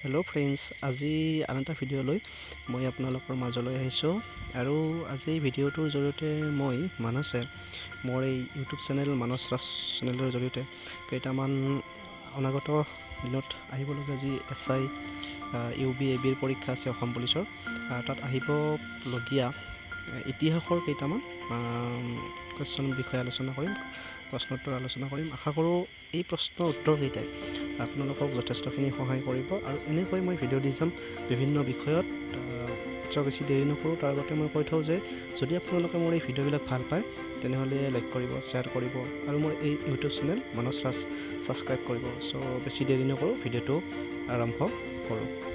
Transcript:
Hello' friends, আজি আন এটা ভিডিঅ' লৈ মই আপোনালোকৰ মাজলৈ আহিছোঁ। আৰু আজি এই ভিডিঅ'টোৰ জৰিয়তে মই মানসে মোৰ এই ইউটিউব চেনেল মানস ৰাজ চেনেলৰ জৰিয়তে কেইটামান অনাগত দিনত আহিবলগীয়া যি SI UB ABৰ পৰীক্ষা আছে অসম পুলিচৰ, তাত আহিবলগীয়া ইতিহাসৰ কেইটামান কুৱেশ্যন বিষয়ে আলোচনা কৰিম, প্ৰশ্নোত্তৰ আলোচনা কৰিম। আশা কৰোঁ এই প্ৰশ্ন উত্তৰকেইটাই আপোনালোকক যথেষ্টখিনি সহায় কৰিব। আৰু এনেকৈ মই ভিডিঅ' দি যাম বিভিন্ন বিষয়ত। বেছি দেৰি নকৰোঁ, তাৰ আগতে মই কৈ থওঁ যে যদি আপোনালোকে মোৰ এই ভিডিঅ'বিলাক ভাল পায় তেনেহ'লে লাইক কৰিব, শ্বেয়াৰ কৰিব আৰু মোৰ এই ইউটিউব চেনেল মানস ৰাজ ছাবস্ক্ৰাইব কৰিব। চ' বেছি দেৰি নকৰোঁ, ভিডিঅ'টো আৰম্ভ কৰোঁ।